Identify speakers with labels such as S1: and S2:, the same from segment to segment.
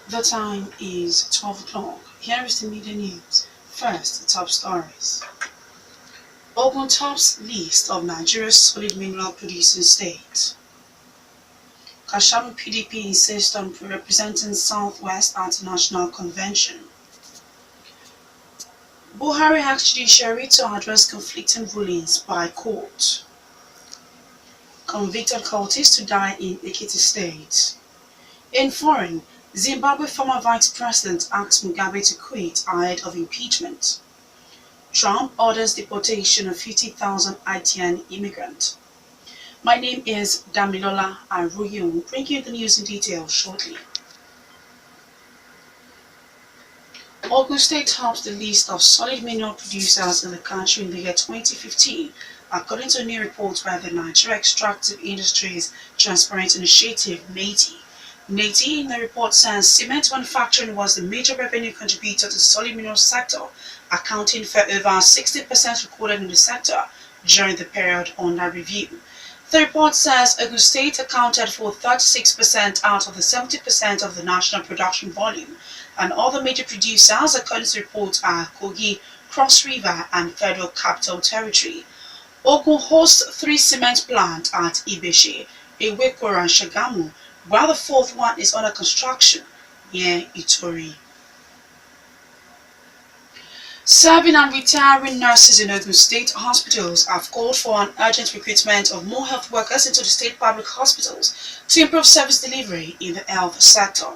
S1: The time is 12 o'clock. Here is the media news. First, the top stories. Ogun tops list of Nigeria's solid mineral producing states. Kashamu PDP insists on representing Southwest at National Convention. Buhari asks judiciary to address conflicting rulings by court. Convicted cultists to die in Ekiti State. In foreign, Zimbabwe former vice president asks Mugabe to quit ahead of impeachment. Trump orders deportation of 50,000 Haitian immigrants. My name is Damilola Aroyeun, bringing you the news in detail shortly. Ogun State tops the list of solid mineral producers in the country in the year 2015, according to a new report by the Nigeria Extractive Industries Transparent Initiative, NATI. NATI in the report says cement manufacturing was the major revenue contributor to the solid mineral sector, accounting for over 60% recorded in the sector during the period under review. The report says Ogun State accounted for 36% out of the 70% of the national production volume, and other major producers, according to the report, are Kogi, Cross River, and Federal Capital Territory. Ogun hosts 3 cement plants at Ibeshe, Ewekoro, and Shagamu, while the 4th one is under construction near Itori. Serving and retiring nurses in Ogun State hospitals have called for an urgent recruitment of more health workers into the state public hospitals to improve service delivery in the health sector.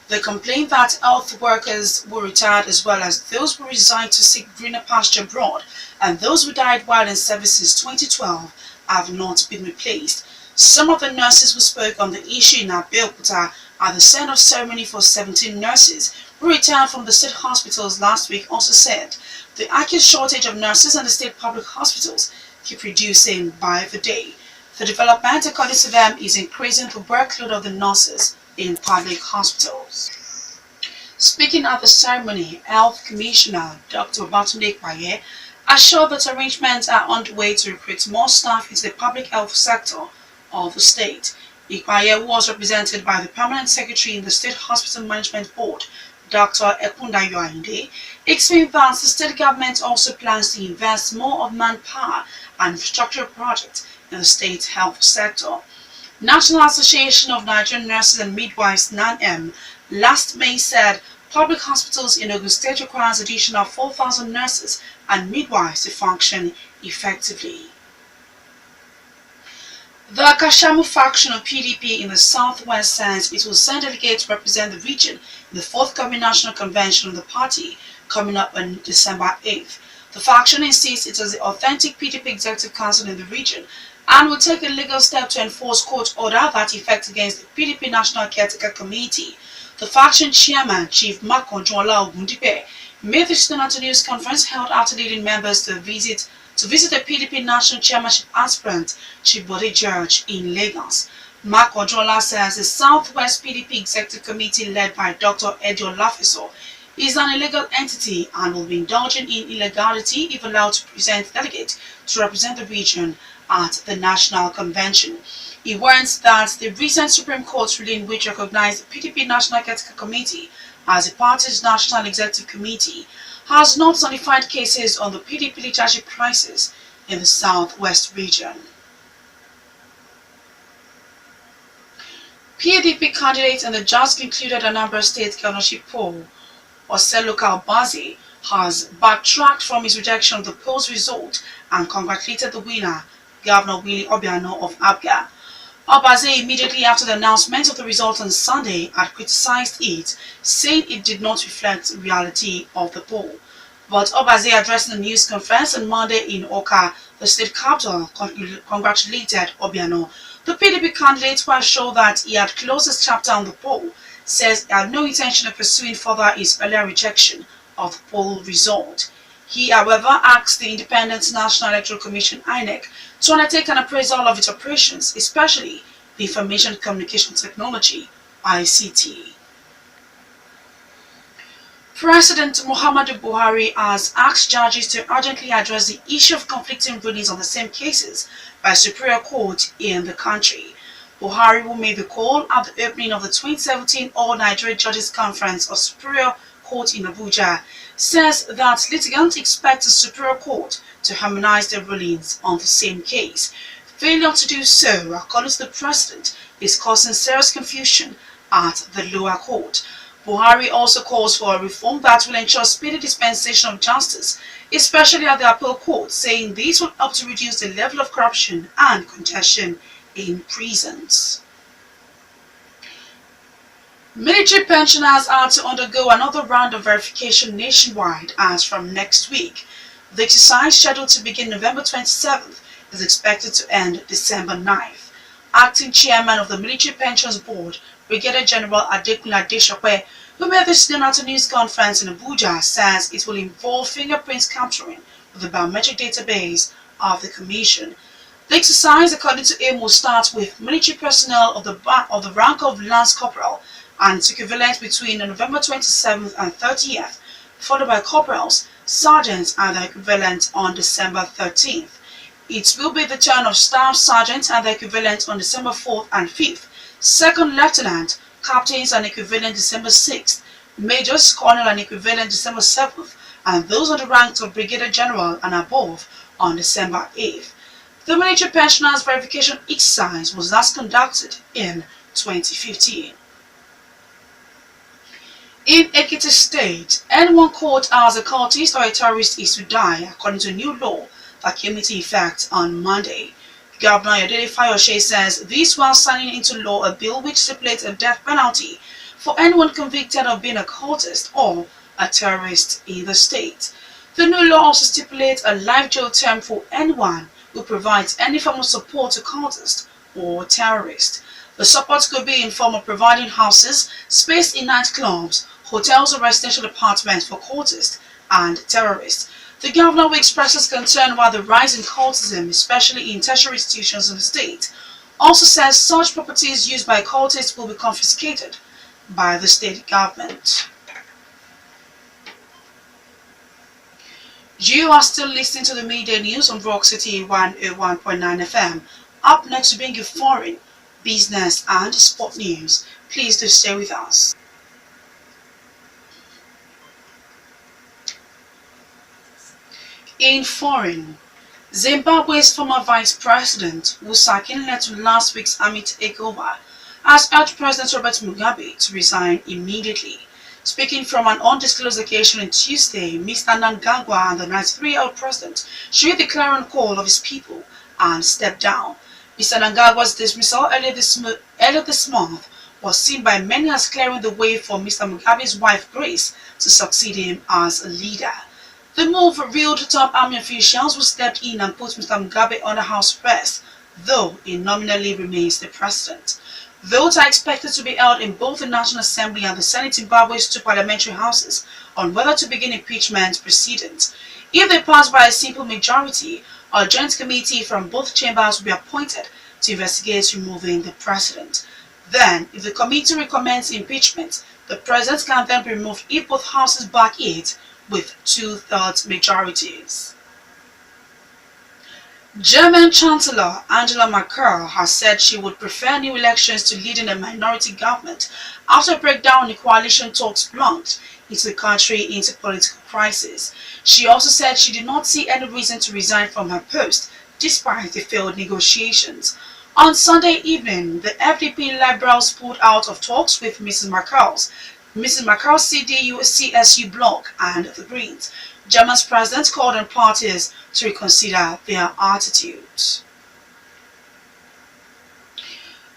S1: They complain that health workers who retired, as well as those who resigned to seek greener pasture abroad and those who died while in service since 2012, have not been replaced. Some of the nurses who spoke on the issue in Abeokuta at the send-off ceremony for 17 nurses who retired from the state hospitals last week also said the acute shortage of nurses in the state public hospitals keep reducing by the day. The development, according to them, is increasing the workload of the nurses in public hospitals. Speaking at the ceremony, Health Commissioner Dr. Babatunde Kwaye assured that arrangements are underway to recruit more staff into the public health sector of the state. Ikwaye, who was represented by the Permanent Secretary in the State Hospital Management Board, Dr. Ekundayo Ayinde, explained that the state government also plans to invest more of manpower and infrastructure projects in the state health sector. National Association of Nigerian Nurses and Midwives (NANM) last May said public hospitals in Ogun State requires additional 4,000 nurses and midwives to function effectively. The Kashamu faction of PDP in the southwest says it will send delegates to represent the region in the forthcoming national convention of the party coming up on December 8th. The faction insists it is the authentic PDP executive council in the region and will take a legal step to enforce court order that effect against the PDP National Caretaker Committee. The faction chairman, Chief Makonjola Ogundipe, made the Student News Conference held after leading members to visit the PDP National Chairmanship aspirant, Chief Bode George, in Lagos. Makonjola says the Southwest PDP Executive Committee, led by Dr. Edio Lafeso, is an illegal entity and will be indulging in illegality if allowed to present delegates to represent the region at the National Convention. He warns that the recent Supreme Court ruling, which recognized the PDP National Caretaker Committee as the party's National Executive Committee, has not notified cases on the PDP leadership crisis in the Southwest region. PDP candidate in the just concluded Anambra State governorship poll, Oseloka Obaze, has backtracked from his rejection of the poll's result and congratulated the winner, Governor Willie Obiano of Abga. Obaze, immediately after the announcement of the result on Sunday, had criticized it, saying it did not reflect the reality of the poll. But Obaze, addressing the news conference on Monday in Oka, the state capital, congratulated Obiano. The PDP candidate, who assured that he had closed his chapter on the poll, says he had no intention of pursuing further his earlier rejection of the poll result. He, however, asked the Independent National Electoral Commission (INEC) to undertake an appraisal of its operations, especially the Information Communication Technology (ICT). President Muhammadu Buhari has asked judges to urgently address the issue of conflicting rulings on the same cases by Superior Court in the country. Buhari, who made the call at the opening of the 2017 All-Nigeria Judges Conference of Superior Court in Abuja, says that litigants expect the Superior Court to harmonize their rulings on the same case. Failure to do so, according to the President, is causing serious confusion at the lower court. Buhari also calls for a reform that will ensure speedy dispensation of justice, especially at the appeal court, saying this will help to reduce the level of corruption and congestion in prisons. Military pensioners are to undergo another round of verification nationwide as from next week. The exercise, scheduled to begin November 27th, is expected to end December 9th. Acting chairman of the Military Pensions Board, Brigadier General Adekunle Adesope, who made this known at a news conference in Abuja, says it will involve fingerprint capturing with the biometric database of the Commission. The exercise, according to him, will start with military personnel of the rank of Lance Corporal and its equivalent between November 27th and 30th, followed by corporals, sergeants and their equivalent on December 13th. It will be the turn of staff sergeants and their equivalent on December 4th and 5th, second lieutenant, captains and equivalent December 6th, majors, colonel and equivalent December 7th, and those on the ranks of brigadier general and above on December 8th. The military pensioners verification exercise was last conducted in 2015. In Ekiti State, anyone caught as a cultist or a terrorist is to die, according to a new law that came into effect on Monday. Governor Ayodele Fayose says this while signing into law a bill which stipulates a death penalty for anyone convicted of being a cultist or a terrorist in the state. The new law also stipulates a life jail term for anyone who provides any form of support to cultists or terrorists. The support could be in form of providing houses, space in nightclubs, hotels or residential apartments for cultists and terrorists. The governor, who expresses concern about the rise in cultism, especially in tertiary institutions in the state, also says such properties used by cultists will be confiscated by the state government. You are still listening to the Midday News on Rock City 101.9 FM. Up next to bring you foreign, business and sport news. Please do stay with us. In foreign, Zimbabwe's former vice president, who seconded led to last week's army takeover, has urged President Robert Mugabe to resign immediately. Speaking from an undisclosed location on Tuesday, Mr. Mnangagwa and the 93-year-old president shared the clarion call of his people and stepped down. Mr. Mnangagwa's dismissal earlier this month was seen by many as clearing the way for Mr. Mugabe's wife Grace to succeed him as a leader. The move revealed top army officials who stepped in and put Mr. Mugabe under house arrest, though he nominally remains the president. Votes are expected to be held in both the National Assembly and the Senate Zimbabwe's two parliamentary houses on whether to begin impeachment proceedings. If they pass by a simple majority, a joint committee from both chambers will be appointed to investigate removing the president. Then, if the committee recommends impeachment, the president can then be removed if both houses back it with 2/3 majorities. German Chancellor Angela Merkel has said she would prefer new elections to leading a minority government after a breakdown in coalition talks plunged into the country into political crisis. She also said she did not see any reason to resign from her post despite the failed negotiations. On Sunday evening, the FDP Liberals pulled out of talks with Mrs. Merkel's CDU-CSU bloc and the Greens. Germany's president called on parties to reconsider their attitudes.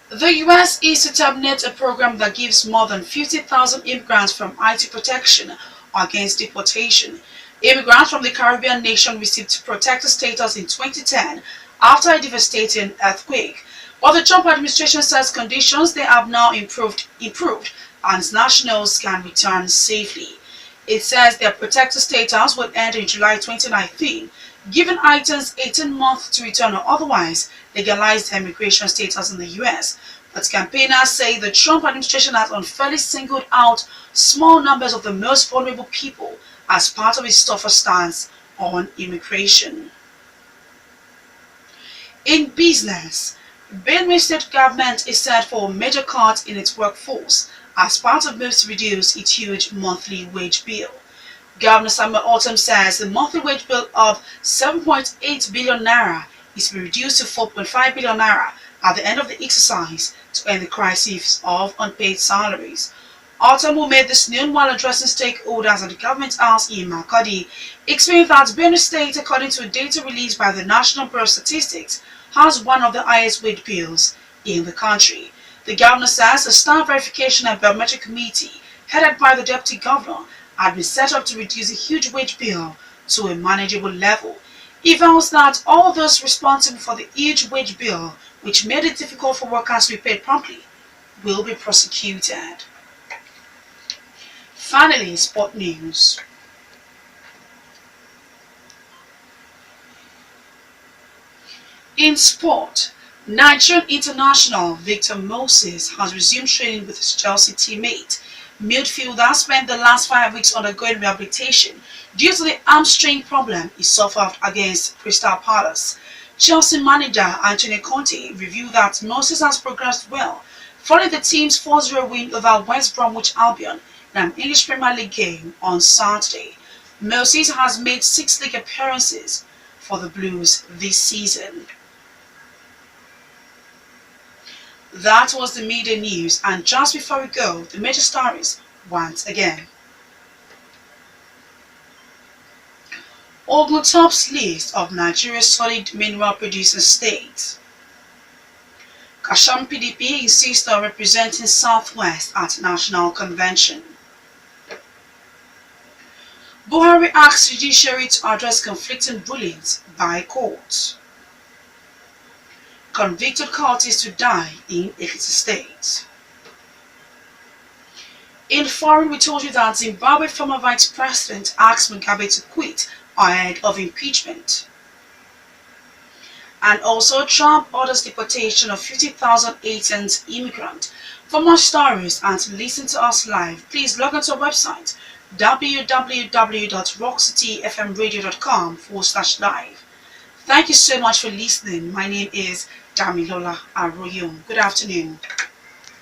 S1: The US is to terminate a program that gives more than 50,000 immigrants from IT protection against deportation. Immigrants from the Caribbean nation received protected status in 2010 after a devastating earthquake. While the Trump administration says conditions they have now improved and nationals can return safely. It says their protected status will end in July 2019, giving Haitians 18 months to return or otherwise legalize their immigration status in the US. But campaigners say the Trump administration has unfairly singled out small numbers of the most vulnerable people as part of its tougher stance on immigration. In business, Benue State government is set for a major cut in its workforce as part of moves to reduce its huge monthly wage bill. Governor Samuel Autumn says the monthly wage bill of 7.8 billion naira is to be reduced to 4.5 billion naira at the end of the exercise to end the crisis of unpaid salaries. Autumn, who made this known while addressing stakeholders at the government house in Makodi, explained that Benue State, according to data released by the National Bureau of Statistics, has one of the highest wage bills in the country. The governor says a staff verification and biometric committee headed by the deputy governor had been set up to reduce the huge wage bill to a manageable level. He vows that all those responsible for the huge wage bill, which made it difficult for workers to be paid promptly, will be prosecuted. Finally, sport news. In sport, Nigerian international Victor Moses has resumed training with his Chelsea teammate. Midfielder spent the last 5 weeks undergoing rehabilitation due to the hamstring problem he suffered against Crystal Palace. Chelsea manager Antonio Conte revealed that Moses has progressed well following the team's 4-0 win over West Bromwich Albion in an English Premier League game on Saturday. Moses has made 6 league appearances for the Blues this season. That was the media news, and just before we go, the major stories once again. Ogun tops list of Nigeria's solid mineral producing states. Kasham PDP insists on representing Southwest at National Convention. Buhari asks judiciary to address conflicting rulings by courts. Convicted cultists to die in Ekiti State. In foreign, we told you that Zimbabwe former vice president asked Mugabe to quit ahead of impeachment. And also, Trump orders deportation of 50,000 Haitian immigrants. For more stories and to listen to us live, please log onto our website www.rockcityfmradio.com/live. Thank you so much for listening. My name is Damilola Aroyeun. Good afternoon.